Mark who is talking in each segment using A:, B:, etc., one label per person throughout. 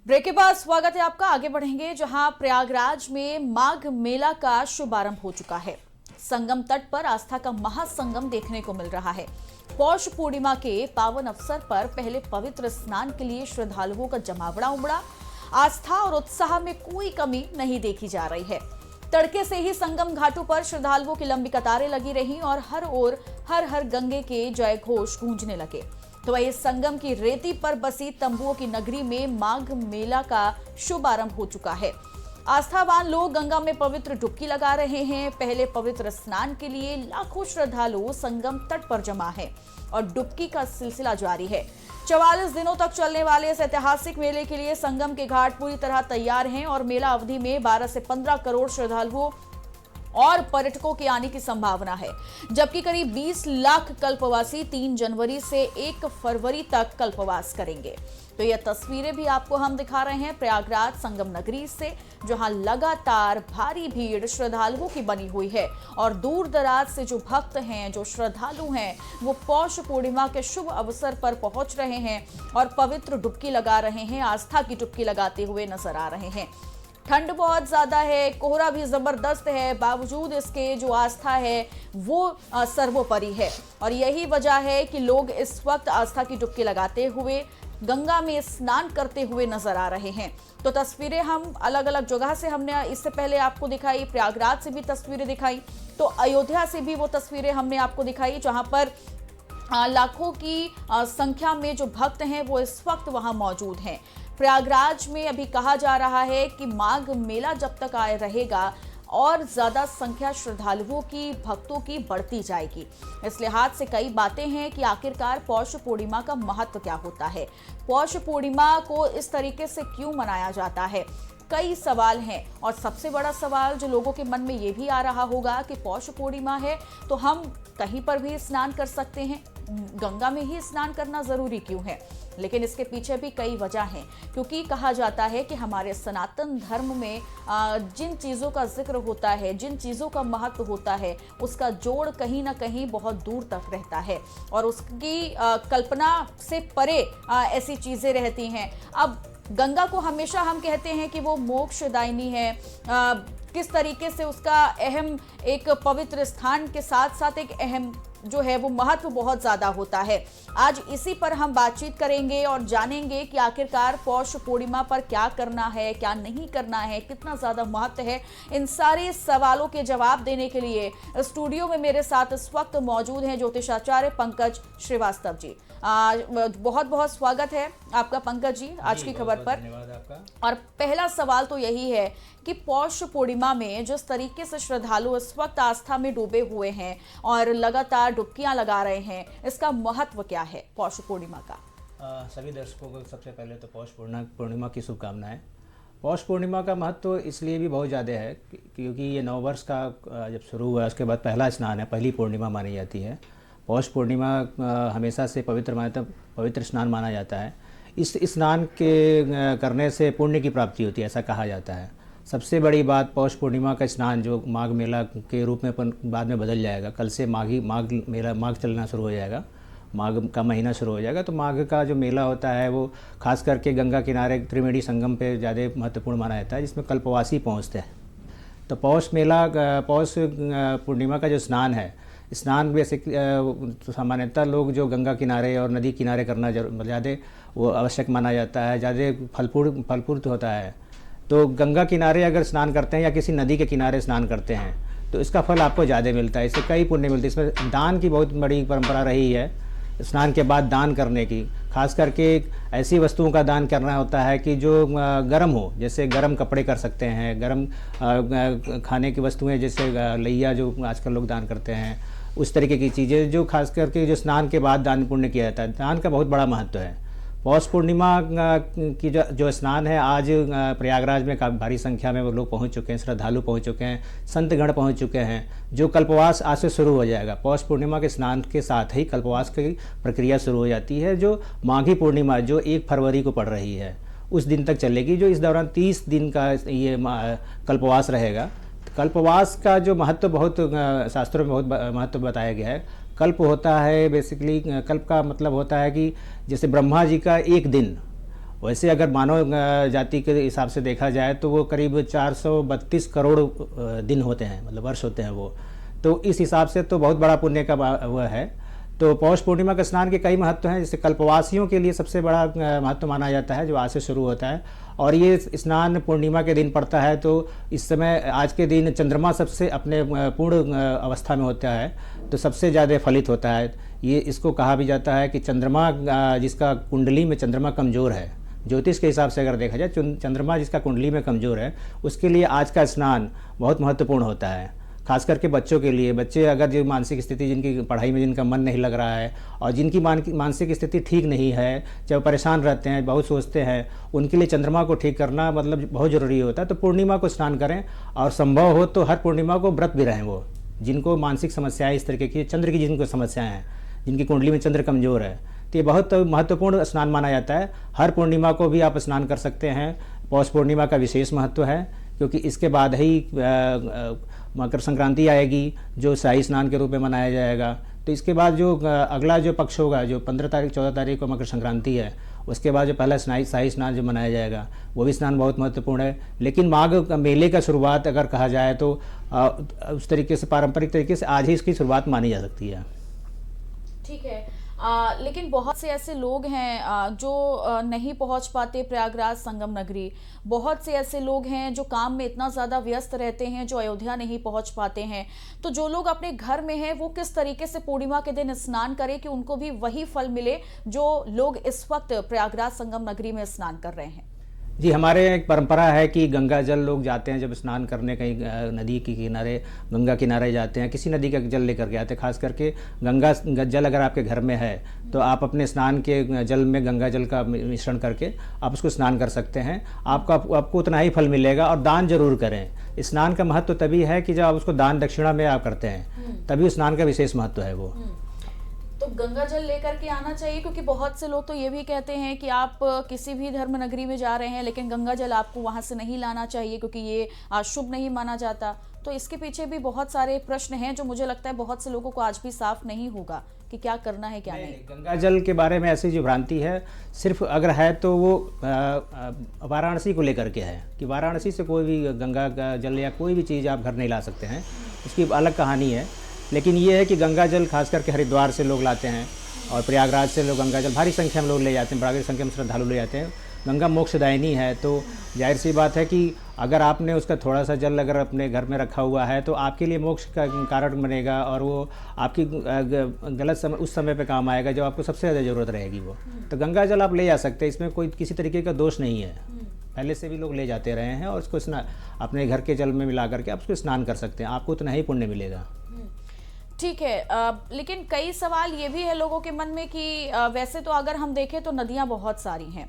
A: Break के बाद स्वागत है आपका। आगे बढ़ेंगे जहां प्रयागराज में माघ मेला का शुभारंभ हो चुका है। संगम तट पर आस्था का महासंगम देखने को मिल रहा है। पौष पूर्णिमा के पावन अवसर पर पहले पवित्र स्नान के लिए श्रद्धालुओं का जमावड़ा उमड़ा। आस्था और उत्साह में कोई कमी नहीं देखी जा रही है। तड़के से ही संगम घाटों पर श्रद्धालुओं की लंबी कतारें लगी रहीं और हर ओर हर हर गंगे के जय घोष गूंजने लगे। तो वही संगम की रेती पर बसी तंबुओं की नगरी में माघ मेला का शुभारंभ हो चुका है। आस्थावान लोग गंगा में पवित्र डुबकी लगा रहे हैं। पहले पवित्र स्नान के लिए लाखों श्रद्धालु संगम तट पर जमा है और डुबकी का सिलसिला जारी है। 44 दिनों तक चलने वाले इस ऐतिहासिक मेले के लिए संगम के घाट पूरी तरह तैयार हैं और मेला अवधि में 12 से 15 करोड़ श्रद्धालुओं और पर्यटकों के आने की संभावना है, जबकि करीब 20 लाख कल्पवासी 3 जनवरी से 1 फरवरी तक कल्पवास करेंगे। तो यह तस्वीरें भी आपको हम दिखा रहे हैं प्रयागराज संगम नगरी से, जहां लगातार भारी भीड़ श्रद्धालुओं की बनी हुई है और दूर दराज से जो भक्त हैं, जो श्रद्धालु हैं, वो पौष पूर्णिमा के शुभ अवसर पर पहुंच रहे हैं और पवित्र डुबकी लगा रहे हैं, आस्था की डुबकी लगाते हुए नजर आ रहे हैं। ठंड बहुत ज्यादा है, कोहरा भी जबरदस्त है, बावजूद इसके जो आस्था है वो सर्वोपरि है और यही वजह है कि लोग इस वक्त आस्था की डुबकी लगाते हुए गंगा में स्नान करते हुए नजर आ रहे हैं। तो तस्वीरें हम अलग अलग जगह से हमने इससे पहले आपको दिखाई, प्रयागराज से भी तस्वीरें दिखाई, तो अयोध्या से भी वो तस्वीरें हमने आपको दिखाई जहां पर लाखों की संख्या में जो भक्त हैं वो इस वक्त वहां मौजूद हैं। प्रयागराज में अभी कहा जा रहा है कि माघ मेला जब तक आए रहेगा और ज्यादा संख्या श्रद्धालुओं की, भक्तों की बढ़ती जाएगी। इस लिहाज से कई बातें हैं कि आखिरकार पौष पूर्णिमा का महत्व क्या होता है, पौष पूर्णिमा को इस तरीके से क्यों मनाया जाता है। कई सवाल हैं और सबसे बड़ा सवाल जो लोगों के मन में ये भी आ रहा होगा कि पौष पूर्णिमा है तो हम कहीं पर भी स्नान कर सकते हैं, गंगा में ही स्नान करना जरूरी क्यों है। लेकिन इसके पीछे भी कई वजह हैं, क्योंकि कहा जाता है कि हमारे सनातन धर्म में जिन चीज़ों का जिक्र होता है, जिन चीज़ों का महत्व होता है, उसका जोड़ कहीं ना कहीं बहुत दूर तक रहता है और उसकी कल्पना से परे ऐसी चीज़ें रहती हैं। अब गंगा को हमेशा हम कहते हैं कि वो मोक्षदायिनी है, किस तरीके से उसका अहम एक पवित्र स्थान के साथ साथ एक अहम जो है वो महत्व बहुत ज्यादा होता है। आज इसी पर हम बातचीत करेंगे और जानेंगे कि आखिरकार पौष पूर्णिमा पर क्या करना है, क्या नहीं करना है, कितना ज्यादा महत्व है। इन सारे सवालों के जवाब देने के लिए स्टूडियो में मेरे साथ इस वक्त मौजूद हैं ज्योतिषाचार्य पंकज श्रीवास्तव जी। बहुत बहुत स्वागत है आपका पंकज जी आज की खबर पर।
B: धन्यवाद आपका।
A: और पहला सवाल तो यही है कि पौष पूर्णिमा में जिस तरीके से श्रद्धालु इस वक्त आस्था में डूबे हुए हैं और लगातार डुबकियां लगा रहे हैं, इसका महत्व क्या है पौष पूर्णिमा का?
B: सभी दर्शकों को सबसे पहले तो पौष पूर्णिमा की शुभकामनाएं। पौष पूर्णिमा का महत्व इसलिए भी बहुत ज़्यादा है क्योंकि ये नववर्ष का जब शुरू हुआ उसके बाद पहला स्नान है, पहली पूर्णिमा मानी जाती है। पौष पूर्णिमा हमेशा से पवित्र स्नान माना जाता है। इस स्नान के करने से पुण्य की प्राप्ति होती है, ऐसा कहा जाता है। सबसे बड़ी बात, पौष पूर्णिमा का स्नान जो माघ मेला के रूप में बाद में बदल जाएगा, कल से माघ चलना शुरू हो जाएगा, माघ का महीना शुरू हो जाएगा। तो माघ का जो मेला होता है वो खास करके गंगा किनारे त्रिवेणी संगम पे ज़्यादा महत्वपूर्ण माना जाता है, जिसमें कल्पवासी पहुँचते हैं। तो पौष पूर्णिमा का जो स्नान है, स्नान बेसिक सामान्यतः लोग जो गंगा किनारे और नदी किनारे करना ज़्यादा वो आवश्यक माना जाता है, ज़्यादा फलपूर्त होता है। तो गंगा किनारे अगर स्नान करते हैं या किसी नदी के किनारे स्नान करते हैं तो इसका फल आपको ज़्यादा मिलता है, इससे कई पुण्य मिलते हैं। इसमें दान की बहुत बड़ी परंपरा रही है, स्नान के बाद दान करने की। खास करके ऐसी वस्तुओं का दान करना होता है कि जो गर्म हो, जैसे गर्म कपड़े कर सकते हैं, गर्म खाने की वस्तुएं जैसे लैया जो आजकल लोग दान करते हैं, उस तरीके की चीज़ें जो खास करके जो स्नान के बाद दान पुण्य किया जाता है। दान का बहुत बड़ा महत्व है। पौष पूर्णिमा की जो स्नान है, आज प्रयागराज में काफ़ी भारी संख्या में वो लोग पहुंच चुके हैं, श्रद्धालु पहुंच चुके हैं, संतगण पहुंच चुके हैं। जो कल्पवास आज से शुरू हो जाएगा, पौष पूर्णिमा के स्नान के साथ ही कल्पवास की प्रक्रिया शुरू हो जाती है, जो माघी पूर्णिमा जो 1 फरवरी को पड़ रही है उस दिन तक चलेगी, जो इस दौरान 30 दिन का ये कल्पवास रहेगा। कल्पवास का जो महत्व बहुत शास्त्रों में बहुत महत्व बताया गया है। कल्प होता है बेसिकली, कल्प का मतलब होता है कि जैसे ब्रह्मा जी का एक दिन वैसे अगर मानव जाति के हिसाब से देखा जाए तो वो करीब 432 करोड़ दिन होते हैं, मतलब वर्ष होते हैं वो। तो इस हिसाब से तो बहुत बड़ा पुण्य का वह है। तो पौष पूर्णिमा के स्नान के कई महत्व हैं। जैसे कल्पवासियों के लिए सबसे बड़ा महत्व माना जाता है, जो आज से शुरू होता है, और ये स्नान पूर्णिमा के दिन पड़ता है। तो इस समय आज के दिन चंद्रमा सबसे अपने पूर्ण अवस्था में होता है, तो सबसे ज़्यादा फलित होता है। ये इसको कहा भी जाता है कि चंद्रमा जिसका कुंडली में चंद्रमा कमज़ोर है, ज्योतिष के हिसाब से अगर देखा जाए, चंद्रमा जिसका कुंडली में कमज़ोर है, उसके लिए आज का स्नान बहुत महत्वपूर्ण होता है। खास करके बच्चों के लिए, बच्चे अगर जो मानसिक स्थिति, जिनकी पढ़ाई में जिनका मन नहीं लग रहा है और जिनकी मानसिक स्थिति ठीक नहीं है, जब परेशान रहते हैं, बहुत सोचते हैं, उनके लिए चंद्रमा को ठीक करना मतलब बहुत ज़रूरी होता है। तो पूर्णिमा को स्नान करें, और संभव हो तो हर पूर्णिमा को व्रत भी रहें। वो जिनको मानसिक समस्याएँ इस तरीके की, चंद्र की जिनको समस्याएँ हैं, जिनकी कुंडली में चंद्र कमज़ोर है, तो ये बहुत महत्वपूर्ण स्नान माना जाता है। हर पूर्णिमा को भी आप स्नान कर सकते हैं। पौष पूर्णिमा का विशेष महत्व है, क्योंकि इसके बाद ही मकर संक्रांति आएगी, जो शाही स्नान के रूप में मनाया जाएगा। तो इसके बाद जो अगला जो पक्ष होगा, जो 15 तारीख 14 तारीख को मकर संक्रांति है, उसके बाद जो पहला शाही स्नान जो मनाया जाएगा, वो भी स्नान बहुत महत्वपूर्ण है। लेकिन माघ मेले का शुरुआत अगर कहा जाए तो उस तरीके से, पारंपरिक तरीके से आज ही इसकी शुरुआत मानी जा सकती है।
A: ठीक है, लेकिन बहुत से ऐसे लोग हैं जो नहीं पहुंच पाते प्रयागराज संगम नगरी। बहुत से ऐसे लोग हैं जो काम में इतना ज़्यादा व्यस्त रहते हैं, जो अयोध्या नहीं पहुंच पाते हैं। तो जो लोग अपने घर में हैं, वो किस तरीके से पूर्णिमा के दिन स्नान करें कि उनको भी वही फल मिले जो लोग इस वक्त प्रयागराज संगम नगरी में स्नान कर रहे हैं?
B: जी, हमारे एक परंपरा है कि गंगा जल लोग जाते हैं, जब स्नान करने कहीं नदी के किनारे, गंगा किनारे जाते हैं, किसी नदी का जल लेकर के आते हैं। खास करके गंगा जल अगर आपके घर में है तो आप अपने स्नान के जल में गंगा जल का मिश्रण करके आप उसको स्नान कर सकते हैं। आपको उतना ही फल मिलेगा। और दान जरूर करें। स्नान का महत्व तभी है कि जब आप उसको दान दक्षिणा में आप करते हैं, तभी उस स्नान का विशेष महत्व है वो।
A: तो गंगा जल लेकर के आना चाहिए, क्योंकि बहुत से लोग तो ये भी कहते हैं कि आप किसी भी धर्म नगरी में जा रहे हैं, लेकिन गंगा जल आपको वहां से नहीं लाना चाहिए, क्योंकि ये शुभ नहीं माना जाता। तो इसके पीछे भी बहुत सारे प्रश्न हैं, जो मुझे लगता है बहुत से लोगों को आज भी साफ नहीं होगा कि क्या करना है क्या नहीं।
B: गंगा जल के बारे में ऐसी जो भ्रांति है, सिर्फ अगर है तो वो वाराणसी को लेकर के है, कि वाराणसी से कोई भी गंगा का जल या कोई भी चीज़ आप घर नहीं ला सकते हैं। उसकी अलग कहानी है। लेकिन ये है कि गंगा जल खास करके हरिद्वार से लोग लाते हैं, और प्रयागराज से लोग गंगा जल भारी संख्या में लोग ले जाते हैं, बड़ी संख्या में श्रद्धालु ले जाते हैं। गंगा मोक्षदायिनी है, तो जाहिर सी बात है कि अगर आपने उसका थोड़ा सा जल अगर अपने घर में रखा हुआ है, तो आपके लिए मोक्ष का कारण बनेगा, और वो आपकी गलत समय उस समय पे काम आएगा जब आपको सबसे ज़्यादा ज़रूरत रहेगी वो। तो गंगा जल आप ले जा सकते हैं, इसमें कोई किसी तरीके का दोष नहीं है। पहले से भी लोग ले जाते रहे हैं, और उसको अपने घर के जल में मिला करके आप उसको स्नान कर सकते हैं। आपको उतना ही पुण्य मिलेगा।
A: ठीक है, लेकिन कई सवाल ये भी है लोगों के मन में कि वैसे तो अगर हम देखें तो नदियां बहुत सारी हैं,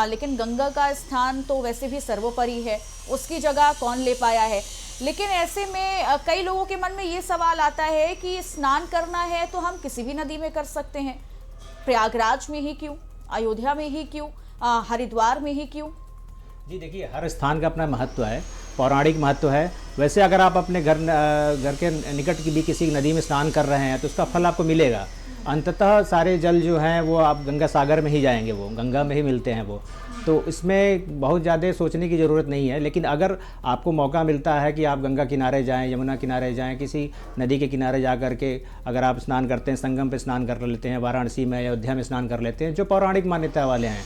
A: लेकिन गंगा का स्थान तो वैसे भी सर्वोपरि है, उसकी जगह कौन ले पाया है। लेकिन ऐसे में कई लोगों के मन में ये सवाल आता है कि स्नान करना है तो हम किसी भी नदी में कर सकते हैं, प्रयागराज में ही क्यों, अयोध्या में ही क्यों, हरिद्वार में ही क्यों?
B: जी देखिए, हर स्थान का अपना महत्व है, पौराणिक महत्व है। वैसे अगर आप अपने घर के निकट की भी किसी नदी में स्नान कर रहे हैं तो उसका फल आपको मिलेगा। अंततः सारे जल जो हैं वो आप गंगा सागर में ही जाएंगे, वो गंगा में ही मिलते हैं वो। तो इसमें बहुत ज़्यादा सोचने की ज़रूरत नहीं है। लेकिन अगर आपको मौका मिलता है कि आप गंगा किनारे जाएं, यमुना किनारे जाएं, किसी नदी के किनारे जा कर के अगर आप स्नान करते हैं, संगम पे स्नान कर लेते हैं, वाराणसी में, अयोध्या में स्नान कर लेते हैं, जो पौराणिक मान्यता वाले हैं,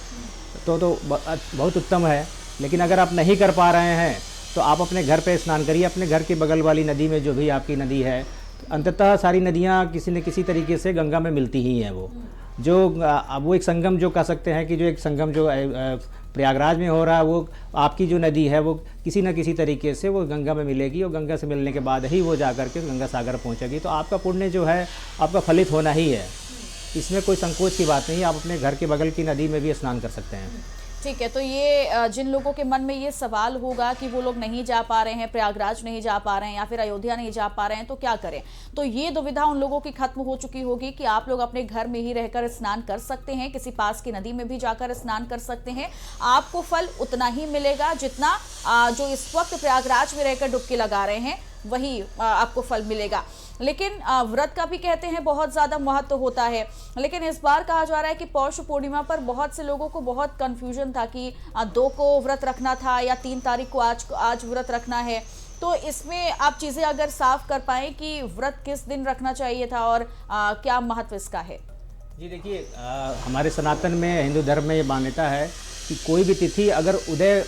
B: तो बहुत उत्तम है। लेकिन अगर आप नहीं कर पा रहे हैं तो आप अपने घर पे स्नान करिए, अपने घर के बगल वाली नदी में, जो भी आपकी नदी है। अंततः सारी नदियाँ किसी न किसी तरीके से गंगा में मिलती ही हैं। वो एक संगम जो कह सकते हैं कि जो एक संगम जो प्रयागराज में हो रहा है, वो आपकी जो नदी है वो किसी न किसी तरीके से वो गंगा में मिलेगी, और गंगा से मिलने के बाद ही वो जा कर के गंगा सागर पहुँचेगी। तो आपका पुण्य जो है आपका फलित होना ही है, इसमें कोई संकोच की बात नहीं है। आप अपने घर के बगल की नदी में भी स्नान कर सकते हैं।
A: ठीक है, तो ये जिन लोगों के मन में ये सवाल होगा कि वो लोग नहीं जा पा रहे हैं, प्रयागराज नहीं जा पा रहे हैं या फिर अयोध्या नहीं जा पा रहे हैं, तो क्या करें, तो ये दुविधा उन लोगों की खत्म हो चुकी होगी कि आप लोग अपने घर में ही रहकर स्नान कर सकते हैं, किसी पास की नदी में भी जाकर स्नान कर सकते हैं। आपको फल उतना ही मिलेगा जितना जो इस वक्त प्रयागराज में रहकर डुबकी लगा रहे हैं वही आपको फल मिलेगा। लेकिन व्रत का भी कहते हैं बहुत ज़्यादा महत्व होता है। लेकिन इस बार कहा जा रहा है कि पौष पूर्णिमा पर बहुत से लोगों को बहुत कंफ्यूजन था कि 2 को व्रत रखना था या 3 तारीख को आज व्रत रखना है। तो इसमें आप चीज़ें अगर साफ कर पाएँ कि व्रत किस दिन रखना चाहिए था और क्या महत्व इसका है।
B: जी देखिए, हमारे सनातन में, हिंदू धर्म में ये मान्यता है कि कोई भी तिथि अगर उदय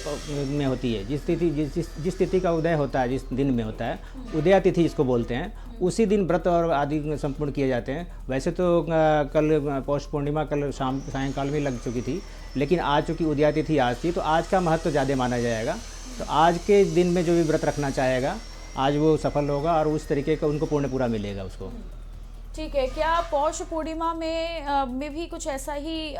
B: में होती है, जिस तिथि का उदय होता है, जिस दिन में होता है, उदया तिथि जिसको बोलते हैं, उसी दिन व्रत और आदि संपूर्ण किए जाते हैं। वैसे तो कल पौष पूर्णिमा कल सायंकाल में लग चुकी थी, लेकिन आज चूँकि उदया तिथि आज थी, तो आज का महत्व ज़्यादा माना जाएगा। तो आज के दिन में जो भी व्रत रखना चाहेगा, आज वो सफल होगा और उस तरीके का उनको पूर्ण पूरा मिलेगा उसको।
A: ठीक है। क्या पौष पूर्णिमा में भी कुछ ऐसा ही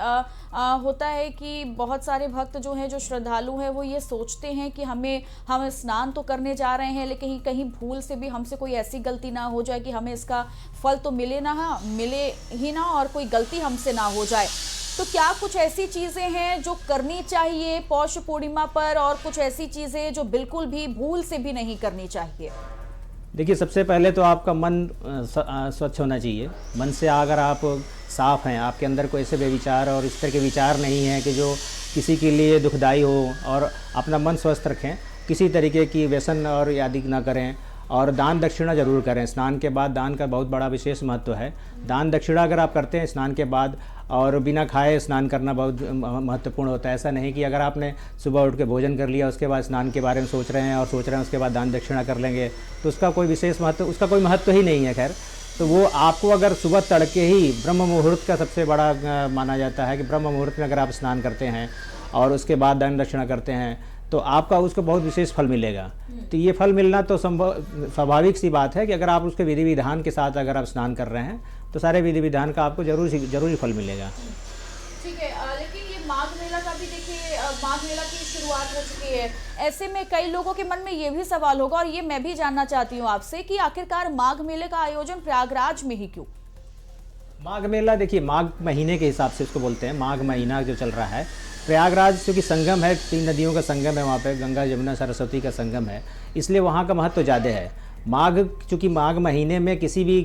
A: होता है कि बहुत सारे भक्त जो हैं, जो श्रद्धालु हैं, वो ये सोचते हैं कि हम स्नान तो करने जा रहे हैं, लेकिन कहीं भूल से भी हमसे कोई ऐसी गलती ना हो जाए कि हमें इसका फल तो मिले ही ना और कोई गलती हमसे ना हो जाए। तो क्या कुछ ऐसी चीज़ें हैं जो करनी चाहिए पौष पूर्णिमा पर और कुछ ऐसी चीज़ें जो बिल्कुल भी भूल से भी नहीं करनी चाहिए?
B: देखिए, सबसे पहले तो आपका मन स्वच्छ होना चाहिए। मन से अगर आप साफ़ हैं, आपके अंदर कोई ऐसे बेविचार और इस तरह के विचार नहीं हैं कि जो किसी के लिए दुखदाई हो, और अपना मन स्वस्थ रखें, किसी तरीके की व्यसन और आदि ना करें, और दान दक्षिणा जरूर करें। स्नान के बाद दान का बहुत बड़ा विशेष महत्व है। दान दक्षिणा अगर आप करते हैं स्नान के बाद, और बिना खाए स्नान करना बहुत महत्वपूर्ण होता है। ऐसा नहीं कि अगर आपने सुबह उठ के भोजन कर लिया, उसके बाद स्नान के बारे में सोच रहे हैं उसके बाद दान दक्षिणा कर लेंगे, तो उसका कोई विशेष महत्व, उसका कोई महत्व ही नहीं है। खैर, तो वो आपको अगर सुबह तड़के ही ब्रह्म मुहूर्त का सबसे बड़ा माना जाता है कि ब्रह्म मुहूर्त में अगर आप स्नान करते हैं और उसके बाद दान दक्षिणा करते हैं, तो आपका उसको बहुत विशेष फल मिलेगा। तो ये फल मिलना तो स्वाभाविक सी बात है कि अगर आप उसके विधि विधान के साथ अगर आप स्नान कर रहे हैं, तो सारे विधि विधान का आपको जरूरी फल मिलेगा।
A: ठीक है। लेकिन ये माघ मेला का भी देखिए, माघ मेला की शुरुआत हो चुकी है। ऐसे में कई लोगों के मन में ये भी सवाल होगा, और ये मैं भी जानना चाहती हूँ आपसे, कि आखिरकार माघ मेले का आयोजन प्रयागराज में ही क्यों?
B: माघ मेला देखिए, माघ महीने के हिसाब से इसको बोलते हैं। माघ महीना जो चल रहा है, प्रयागराज क्योंकि संगम है, 3 नदियों का संगम है वहाँ पे, गंगा जमुना सरस्वती का संगम है, इसलिए वहाँ का महत्व ज़्यादा है। चूँकि माघ महीने में किसी भी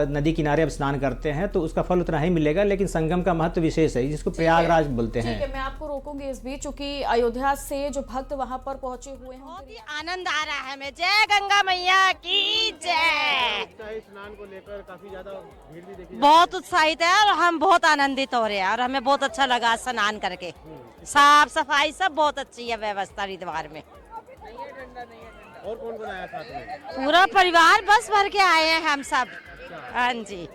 B: नदी किनारे आप स्नान करते हैं तो उसका फल उतना ही मिलेगा, लेकिन संगम का महत्व विशेष है, जिसको प्रयागराज बोलते हैं।
A: ठीक है, मैं आपको रोकूंगी इस बीच, चूंकि अयोध्या से जो भक्त वहां पर पहुंचे हुए हैं,
C: बहुत ही आनंद आ रहा है। हमें जय गंगा मैया की जय।
D: स्नान को लेकर काफी ज्यादा भीड़ भी देखी
C: बहुत उत्साहित है और हम बहुत आनंदित हो रहे हैं, और हमें बहुत अच्छा लगा स्नान करके। साफ सफाई सब बहुत अच्छी है, व्यवस्था हरिद्वार में।
D: और कौन कौन आया साथ में?
C: पूरा परिवार बस भर के आए हैं हम सब। हाँ जी।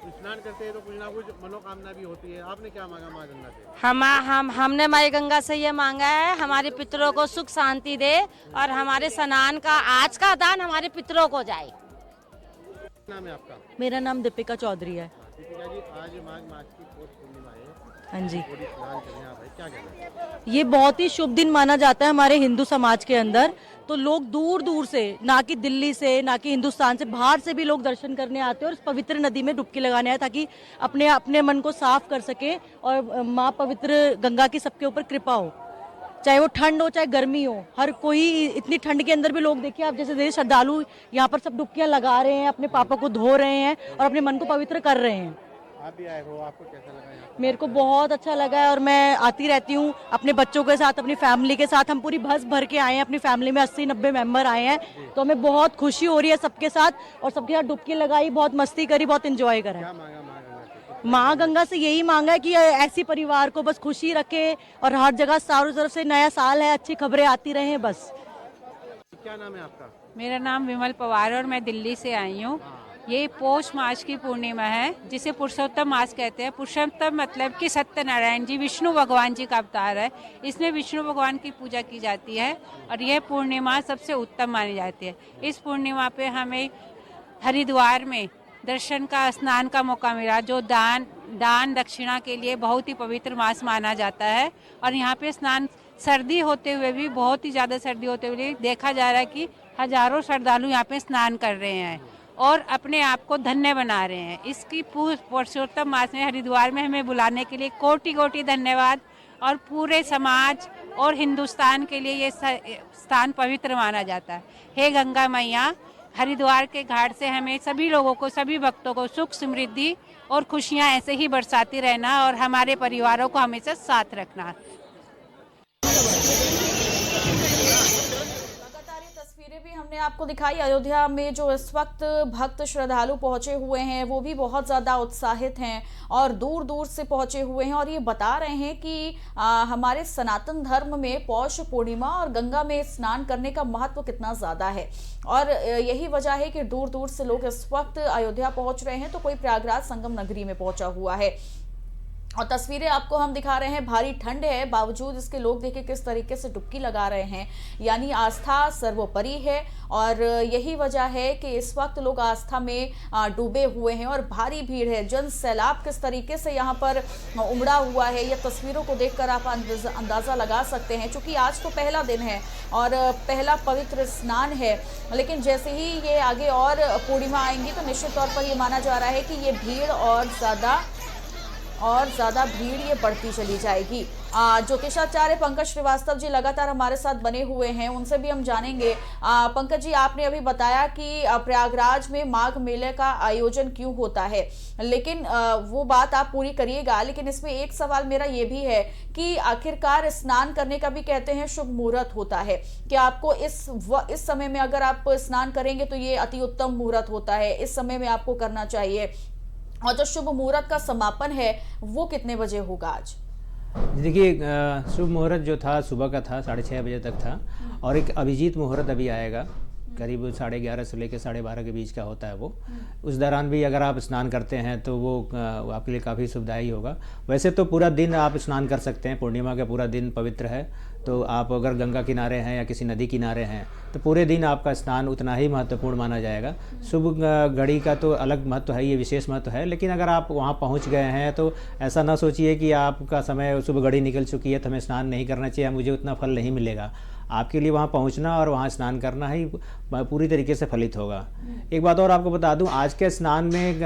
D: स्नान करते हैं तो कुछ ना कुछ मनोकामना भी होती है। आपने क्या मांगा माँ गंगा से?
C: हमने माई गंगा से ये मांगा है, हमारे पितरों को सुख शांति दे, और हमारे स्नान का आज का दान हमारे पितरों को जाए।
D: नाम है आपका?
E: मेरा नाम दीपिका चौधरी है।
D: दीपिका जी, आज माघ मास की पौष पूर्णिमा है,
E: हाँ जी।
D: और स्नान कर रहे हैं आप, क्या कहना है?
E: ये बहुत ही शुभ दिन माना जाता है हमारे हिंदू समाज के अंदर। तो लोग दूर दूर से, ना कि दिल्ली से, ना कि हिंदुस्तान से, बाहर से भी लोग दर्शन करने आते हैं और इस पवित्र नदी में डुबकी लगाने आए, ताकि अपने अपने मन को साफ कर सके और माँ पवित्र गंगा की सबके ऊपर कृपा हो, चाहे वो ठंड हो चाहे गर्मी हो। हर कोई, इतनी ठंड के अंदर भी लोग देखिए आप, जैसे श्रद्धालु यहाँ पर सब डुबकियां लगा रहे हैं, अपने पापों को धो रहे हैं और अपने मन को पवित्र कर रहे हैं।
D: आप भी आए हो, आपको कैसा लगा यहाँ पर?
E: मेरे को बहुत अच्छा लगा है, और मैं आती रहती हूँ अपने बच्चों के साथ, अपनी फैमिली के साथ। हम पूरी बस भर के आए हैं, अपनी फैमिली में 80-90 मेंबर आए हैं, तो हमें बहुत खुशी हो रही है सबके साथ, और सबके साथ डुबकी लगाई, बहुत मस्ती करी, बहुत एंजॉय करा।
D: क्या मांगा माँ गंगा से?
E: माँ गंगा से यही मांगा है कि ऐसी परिवार को बस खुशी रखे, और हर जगह चारों तरफ से नया साल है, अच्छी खबरें आती रहें बस।
D: क्या नाम है आपका?
F: मेरा नाम विमल पवार और मैं दिल्ली से आई हूँ। ये पौष मास की पूर्णिमा है, जिसे पुरुषोत्तम मास कहते हैं। पुरुषोत्तम मतलब कि सत्यनारायण जी, विष्णु भगवान जी का अवतार है। इसमें विष्णु भगवान की पूजा की जाती है, और यह पूर्णिमा सबसे उत्तम मानी जाती है। इस पूर्णिमा पे हमें हरिद्वार में दर्शन का, स्नान का मौका मिला, जो दान दक्षिणा के लिए बहुत ही पवित्र मास माना जाता है। और यहाँ पे स्नान, सर्दी होते हुए भी, बहुत ही ज़्यादा सर्दी होते हुए देखा जा रहा है कि हजारों श्रद्धालु यहाँ पे स्नान कर रहे हैं और अपने आप को धन्य बना रहे हैं। इसकी पुरुषोत्तम मास में हरिद्वार में हमें बुलाने के लिए कोटि कोटि धन्यवाद, और पूरे समाज और हिंदुस्तान के लिए ये स्थान पवित्र माना जाता है। हे गंगा मैया, हरिद्वार के घाट से हमें सभी लोगों को, सभी भक्तों को सुख समृद्धि और खुशियां ऐसे ही बरसाती रहना और हमारे परिवारों को हमेशा साथ रखना।
A: लगातार ये तस्वीरें भी हमने आपको दिखाई। अयोध्या में जो इस वक्त भक्त श्रद्धालु पहुंचे हुए हैं वो भी बहुत ज्यादा उत्साहित हैं और दूर दूर से पहुंचे हुए हैं और ये बता रहे हैं कि हमारे सनातन धर्म में पौष पूर्णिमा और गंगा में स्नान करने का महत्व कितना ज्यादा है और यही वजह है कि दूर दूर से लोग इस वक्त अयोध्या पहुंच रहे हैं तो कोई प्रयागराज संगम नगरी में पहुंचा हुआ है। और तस्वीरें आपको हम दिखा रहे हैं, भारी ठंड है बावजूद इसके लोग देखिए किस तरीके से डुबकी लगा रहे हैं, यानी आस्था सर्वोपरि है और यही वजह है कि इस वक्त लोग आस्था में डूबे हुए हैं और भारी भीड़ है। जन सैलाब किस तरीके से यहाँ पर उमड़ा हुआ है ये तस्वीरों को देखकर आप अंदाजा लगा सकते हैं। चूंकि आज तो पहला दिन है और पहला पवित्र स्नान है, लेकिन जैसे ही ये आगे और पूर्णिमा आएंगी तो निश्चित तौर पर ये माना जा रहा है कि ये भीड़ और ज़्यादा भीड़ ये बढ़ती चली जाएगी। ज्योतिषाचार्य पंकज श्रीवास्तव जी लगातार हमारे साथ बने हुए हैं, उनसे भी हम जानेंगे। पंकज जी, आपने अभी बताया कि प्रयागराज में माघ मेले का आयोजन क्यों होता है, लेकिन वो बात आप पूरी करिएगा। लेकिन इसमें एक सवाल मेरा ये भी है कि आखिरकार स्नान करने का भी कहते हैं शुभ मुहूर्त होता है कि आपको इस समय में अगर आप स्नान करेंगे तो ये अति उत्तम मुहूर्त होता है, इस समय में आपको करना चाहिए। और जो शुभ मुहूर्त का समापन है वो कितने बजे होगा आज?
B: देखिए, शुभ मुहूर्त जो था सुबह का था, 6:30 बजे तक था और एक अभिजीत मुहूर्त अभी आएगा, करीब 11:30 से लेकर 12:30 के बीच का होता है वो। उस दौरान भी अगर आप स्नान करते हैं तो वो आपके लिए काफ़ी सुविधाई होगा। वैसे तो पूरा दिन आप स्नान कर सकते हैं, पूर्णिमा का पूरा दिन पवित्र है, तो आप अगर गंगा किनारे हैं या किसी नदी किनारे हैं तो पूरे दिन आपका स्नान उतना ही महत्वपूर्ण माना जाएगा। शुभ घड़ी का तो अलग महत्व है, ये विशेष महत्व है, लेकिन अगर आप वहाँ पहुँच गए हैं तो ऐसा ना सोचिए कि आपका समय शुभ घड़ी निकल चुकी है तो हमें स्नान नहीं करना चाहिए, मुझे उतना फल नहीं मिलेगा। आपके लिए वहाँ पहुँचना और वहाँ स्नान करना ही पूरी तरीके से फलित होगा। एक बात और आपको बता दूँ, आज के स्नान में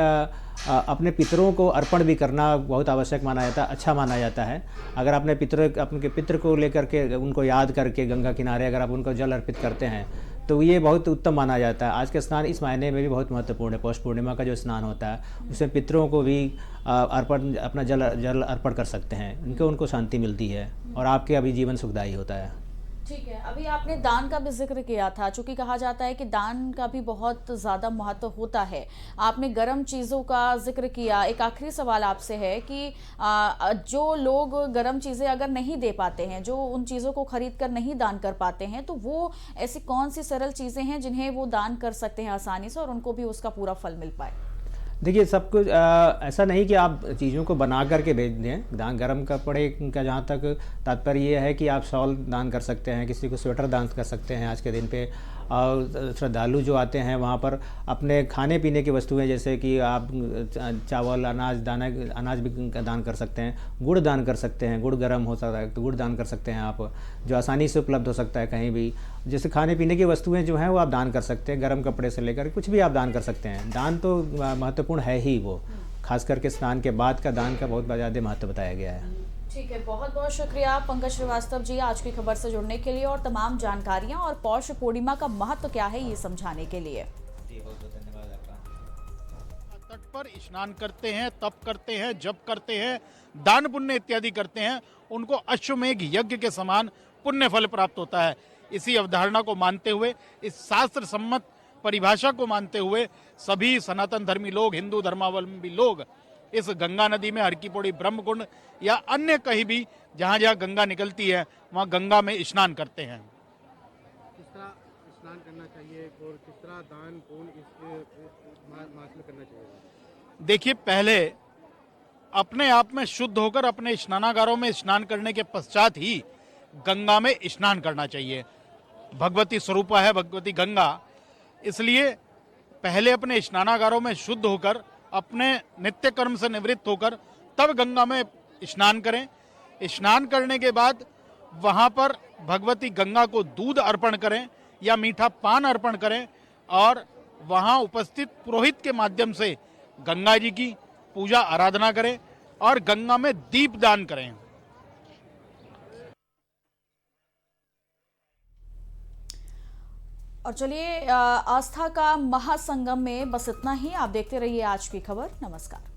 B: अपने पितरों को अर्पण भी करना बहुत आवश्यक माना जाता है, अच्छा माना जाता है। अगर अपने पितृ को लेकर के उनको याद करके गंगा किनारे अगर आप उनको जल अर्पित करते हैं तो ये बहुत उत्तम माना जाता है। आज का स्नान इस मायने में भी बहुत महत्वपूर्ण है। पौष पूर्णिमा का जो स्नान होता है उसमें पितरों को भी अपना जल अर्पण कर सकते हैं, उनको शांति मिलती है और आपके अभी जीवन सुखदायी होता है।
A: ठीक है, अभी आपने दान का भी जिक्र किया था, चूंकि कहा जाता है कि दान का भी बहुत ज़्यादा महत्व होता है। आपने गर्म चीज़ों का जिक्र किया। एक आखिरी सवाल आपसे है कि जो लोग गर्म चीज़ें अगर नहीं दे पाते हैं, जो उन चीज़ों को खरीद कर नहीं दान कर पाते हैं, तो वो ऐसी कौन सी सरल चीज़ें हैं जिन्हें वो दान कर सकते हैं आसानी से और उनको भी उसका पूरा फल मिल पाए?
B: देखिए, सब कुछ ऐसा नहीं कि आप चीज़ों को बना करके भेज दें। दान गर्म कपड़े का जहाँ तक तात्पर्य ये है कि आप शॉल दान कर सकते हैं, किसी को स्वेटर दान कर सकते हैं आज के दिन पे। और श्रद्धालु जो आते हैं वहाँ पर अपने खाने पीने की वस्तुएं जैसे कि आप चावल अनाज भी दान कर सकते हैं, गुड़ दान कर सकते हैं, गुड़ गर्म हो सकता है तो गुड़ दान कर सकते हैं आप, जो आसानी से उपलब्ध हो सकता है कहीं भी। जैसे खाने पीने की वस्तुएं जो हैं वो आप दान कर सकते हैं, गर्म कपड़े से लेकर कुछ भी आप दान कर सकते हैं। दान तो महत्वपूर्ण है ही, वो खास करके स्नान के बाद का दान का बहुत ज़्यादा महत्व बताया गया है।
A: ठीक है, बहुत बहुत शुक्रिया पंकज श्रीवास्तव जी आज की खबर से जुड़ने के लिए और तमाम जानकारियां और पौष पूर्णिमा का महत्व क्या है ये समझाने के लिए।
G: तट पर स्नान करते हैं, तप करते हैं, जप करते हैं, दान पुण्य इत्यादि करते हैं, उनको अश्वमेघ यज्ञ के समान पुण्य फल प्राप्त होता है। इसी अवधारणा को मानते हुए, इस शास्त्र सम्मत परिभाषा को मानते हुए सभी सनातन धर्मी लोग, हिंदू धर्मावलंबी लोग इस गंगा नदी में हर की पौड़ी ब्रह्म कुंड या अन्य कहीं भी जहाँ जहाँ गंगा निकलती है वहाँ गंगा में स्नान करते हैं।
D: किस तरह स्नान करना चाहिए और किस तरह दान पुण्य इस मास में करना चाहिए?
G: देखिए, पहले अपने आप में शुद्ध होकर अपने स्नानागारों में स्नान करने के पश्चात ही गंगा में स्नान करना चाहिए। भगवती स्वरूपा है भगवती गंगा, इसलिए पहले अपने स्नानागारों में शुद्ध होकर अपने नित्य कर्म से निवृत्त होकर तब गंगा में स्नान करें। स्नान करने के बाद वहाँ पर भगवती गंगा को दूध अर्पण करें या मीठा पान अर्पण करें और वहाँ उपस्थित पुरोहित के माध्यम से गंगा जी की पूजा आराधना करें और गंगा में दीप दान करें।
A: और चलिए आस्था का महासंगम में बस इतना ही। आप देखते रहिए आज की खबर। नमस्कार।